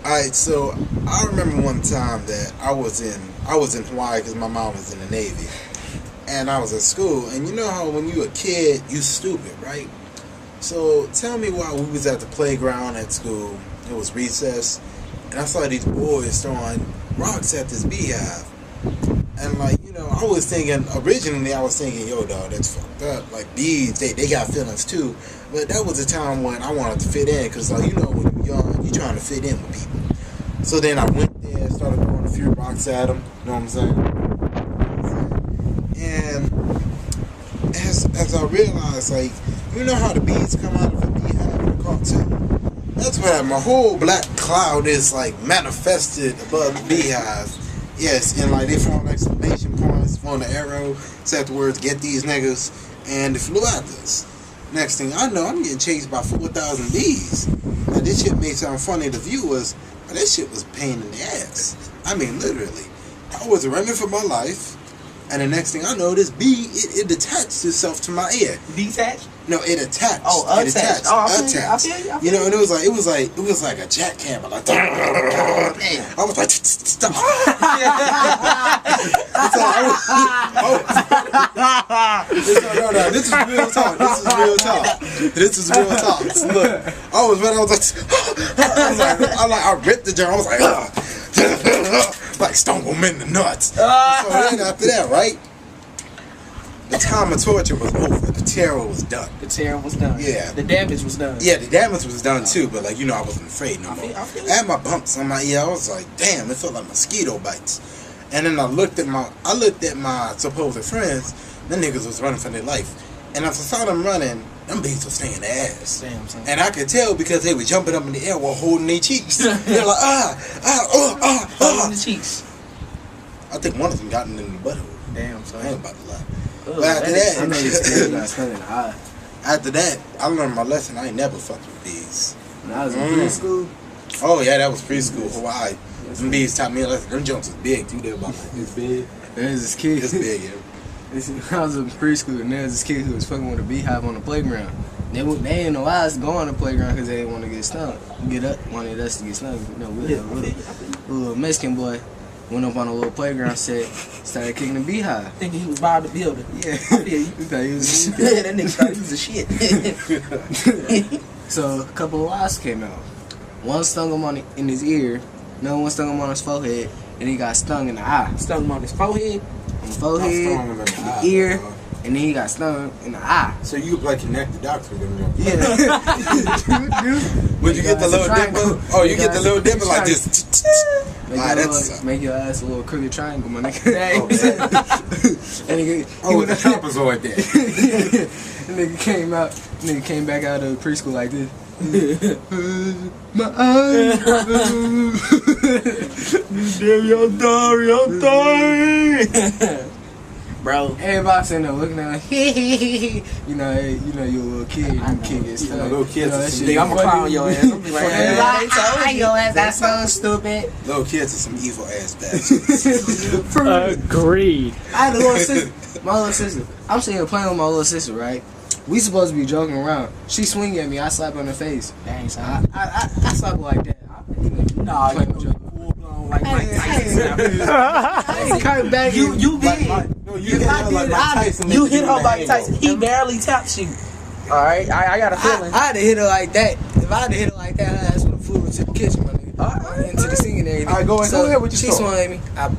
Alright, so I remember one time that I was in Hawaii because my mom was in the Navy. And I was at school, and you know how when you a kid, you stupid, right? So tell me why we was at the playground at school, it was recess, and I saw these boys throwing rocks at this beehive. And like, you know, originally I was thinking, yo dog, that's fucked up. Like bees, they got feelings too. But that was a time when I wanted to fit in, because like, you know, when you're young, you're trying to fit in with people. So then I went there, started throwing a few rocks at them, you know what I'm saying? And as I realized, like, you know how the bees come out of a beehive in a cartoon? That's where my whole black cloud is like manifested above the beehive. Yes, and like they formed exclamation points, formed the arrow, said the words, "Get these niggas," and it flew at us. Next thing I know, I'm getting chased by 4,000 bees. Now this shit may sound funny to viewers, but that shit was a pain in the ass. I mean, literally. I was running for my life, and the next thing I know, this bee, it detached itself to my ear. Detached? No, it attached. Oh, attached. Attached. You know, and it was like a jackhammer. Like, damn. I was like, stop. No, this is real talk. This is real talk. So look, I was like, I ripped the jar. I was like, like Stone Cold in the nuts. So then after that, right? The time of torture was over. The terror was done. Yeah. The damage was done. Yeah, the damage was done too, but like, you know, I wasn't afraid no more. I had my bumps on my ear. I was like, damn, it felt like mosquito bites. And then I looked at my supposed friends. Them niggas was running for their life. And as I saw them running, them bees was staying their ass. Damn. And I could tell because they were jumping up in the air while holding their cheeks. They're like, holding the cheeks. I think one of them got in the butthole. Damn, son. I ain't about to lie. But after that, I know you still got stung in the eye. After that, I learned my lesson. I ain't never fucked with bees. When I was in preschool. Oh yeah, that was preschool, Hawaii. Them bees taught me a lesson. Them jumps was big too. They were about like this big. There's this kid. This big, yeah. I was in preschool, and there was this kid who was fucking with a beehive on the playground. They didn't know I was going on the playground because they didn't want to get stung. Wanted us to get stung. You know, we a little Mexican boy went up on a little playground set, started kicking the beehive. Thinking he was by the building. Yeah. He thought he was a yeah, that nigga thought he was a shit. So a couple of wasps came out. One stung him in his ear, another one stung him on his forehead, and he got stung in the eye. Stung him on his forehead? On the forehead, the ear, and then he got stung in the eye. So you like connect the dots with them? Yeah. Would you get the little dipper? Oh, you get the little dipper like this. Make your ass a little crooked triangle, my nigga. With the trapezoid there. The nigga came back out of preschool like this. My eyes. Damn, I'm sorry. Bro, everybody sitting there looking at like, you know, you're a little kid, you kid get stuck. Little kids, I'm gonna clown your ass. I'm be like, your ass, that's so stupid. Little kids are some evil ass bastards. Agreed. I had a little sister, my little sister. I'm sitting here playing with my little sister, right? We supposed to be joking around. She swing at me, I slap her in the face. Dang, son. I slap her like that. Nah, you like Mike Tyson. You did. You hit her like Tyson. He barely tapped you. Alright, I got a feeling. I had to hit her like that. If I had to hit her like that, her ass would have flew into the kitchen, my nigga. Into the sink and everything. Alright, go ahead with your She swung at me. I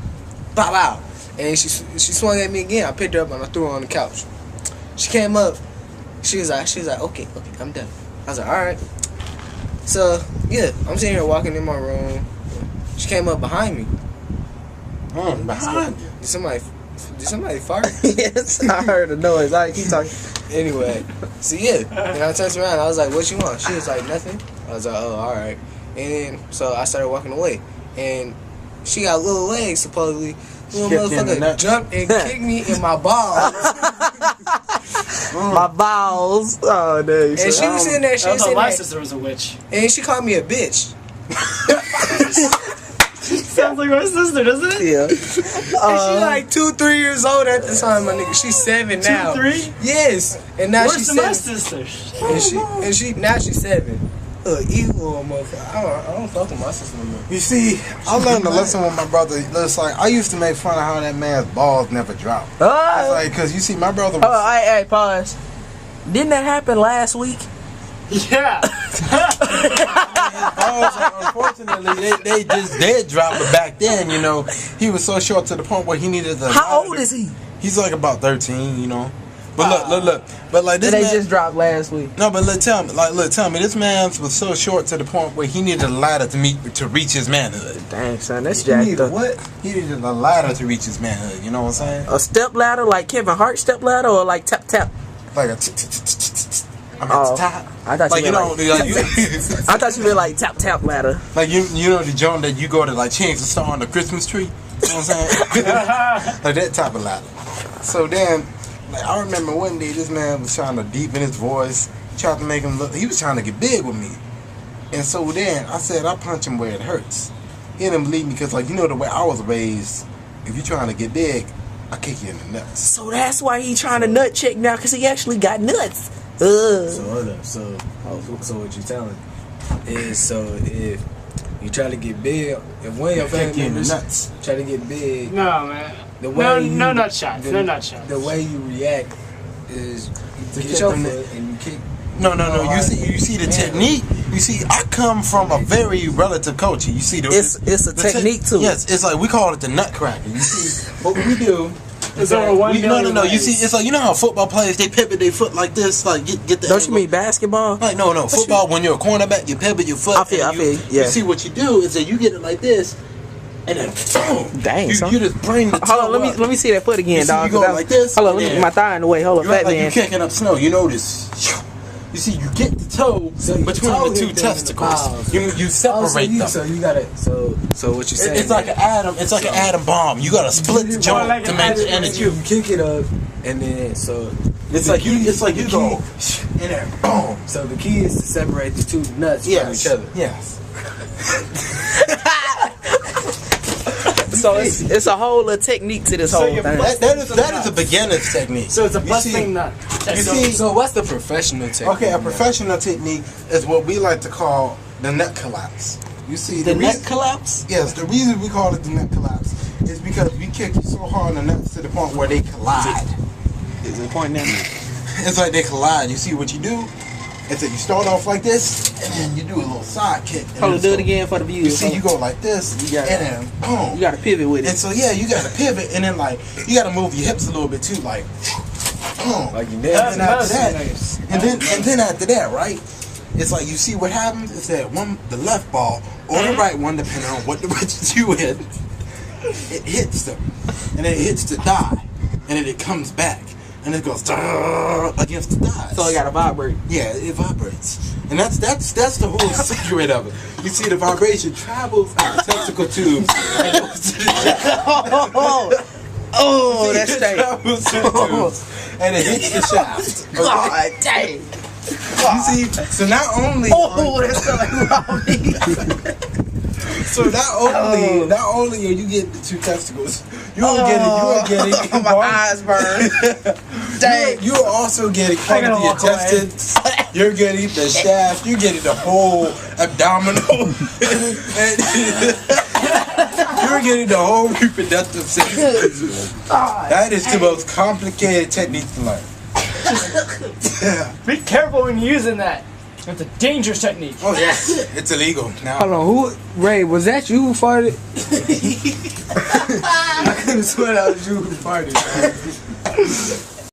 pop out. And she swung at me again. I picked her up and I threw her on the couch. She came up. She was like, okay, I'm done. I was like, alright. So, yeah, I'm sitting here walking in my room. She came up behind me. Behind you? Did somebody fart? Yes, I heard a noise. I keep talking. Anyway, so yeah, and I turned around. I was like, "What you want?" She was like, "Nothing." I was like, "Oh, all right." And so I started walking away, and she got little legs supposedly. Little motherfucker jumped and kicked me in my balls. My balls. Oh, damn. And she was sitting there. My sister was a witch. And she called me a bitch. Sounds like my sister, doesn't it? Yeah. And she's like 2-3 years old at the time, my nigga. She's 7 now. 2-3? Yes. And now Worse she's than 7. my sister. And now she's 7. Evil motherfucker. I don't fuck with my sister no more. You see, I learned a lesson with my brother. It's like I used to make fun of how that man's balls never drop. It's like, because you see, my brother was... Oh, hey, pause. Didn't that happen last week? Yeah. Unfortunately, they just did drop. But back then, you know, he was so short to the point where he needed the... How old is he? He's like about 13, you know. But look. But like this They man, just dropped last week. no, but tell me, this man was so short to the point where he needed a ladder to reach his manhood. Dang, son, that's He jacked needed up. what? He needed a ladder to reach his manhood. You know what I'm saying? A step ladder, like Kevin Hart step ladder, or like tap tap? Like a. I'm at the top. I thought Like you you meant know, like, I thought you meant like tap tap ladder. like you know the joint that you go to like change the star on the Christmas tree. You know what I'm saying? Like that type of ladder. So then, like I remember one day this man was trying to deepen his voice, tried to make him look. He was trying to get big with me, and so then I said I punch him where it hurts. He didn't believe me because like you know the way I was raised, if you're trying to get big, I kick you in the nuts. So that's why he trying to nut check now, because he actually got nuts. So hold up. So what you telling is if you try to get big, if one of your Kick family you in the members nuts. try to get big, No, man. the way No nut shots. No nut shots. the way you react is you kick get your them foot and you kick. No. You see the technique. You see, I come from a very relative culture. You see, It's a technique too. Yes, it's like we call it the nutcracker. You see, what we do. There's over 1 million No. ways. You see, it's like you know how football players they pivot their foot like this, like get the. Don't angle. you mean basketball? Like no, football. When you're a cornerback, you pivot your foot. I feel, and yeah. You see what you do is that you get it like this, and then boom. Dang, son. You just bring the. Hold on, toe up. let me see that foot again, You see, dog. you go like this, Hold on, let me and get my thigh in the way. Hold on, You act fat like you man. kicking up snow. You notice. You see, you get the toe So between the two testicles. You separate them. So you gotta. So what you saying? It's like an atom. It's like an atom bomb. You gotta split the joint like to an make the atom energy. you kick it up, and then so It's like you. It's like you go in there. Boom. So the key is to separate the two nuts from each other. Yes. So it's a whole little technique to this So whole you- thing. That is a beginner's technique. So it's a You busting see- nut. You So- see, So what's the professional technique? okay, a professional technique is what we like to call the nut collapse. You see, The reason- neck collapse? Yes, the reason we call it the nut collapse is because we kick you so hard in the nuts to the point where they collide. Is it pointing at me? It's like they collide. You see what you do? It's that you start off like this, and then you do a little side kick. and Hold on, then do it so- again for the You viewers. see, you go like this, You got it. and then boom. You gotta pivot with And it. so yeah, you gotta pivot, and then like you gotta move your hips a little bit too, like boom. Like you That's never. after that, nice. and then after that, right? It's like you see what happens is that the left ball or the right one, depending on what direction you hit, it hits them, and then it hits the thigh, and then it comes back, and it goes against the thighs. So it gotta vibrate. Yeah, it vibrates, and that's the whole secret of it. You see, the vibration travels in the testicle tube and goes to the shaft. Oh, that's It straight. travels to the tubes, and it hits the shaft. Okay? God dang. You see, so not only Oh, that's like Robbie. so not only are you getting the two testicles, you are getting My eyes burn. Dang. You're also getting part gotta of the walk away. intestines. You're getting the shaft. You're getting the whole abdominal. And you're getting the whole reproductive system. That is the most complicated technique to learn. Be careful when you're using that. It's a dangerous technique. Oh yes, it's illegal now. Hold on, who? Ray, was that you who farted? I couldn't swear that was you who farted. Man.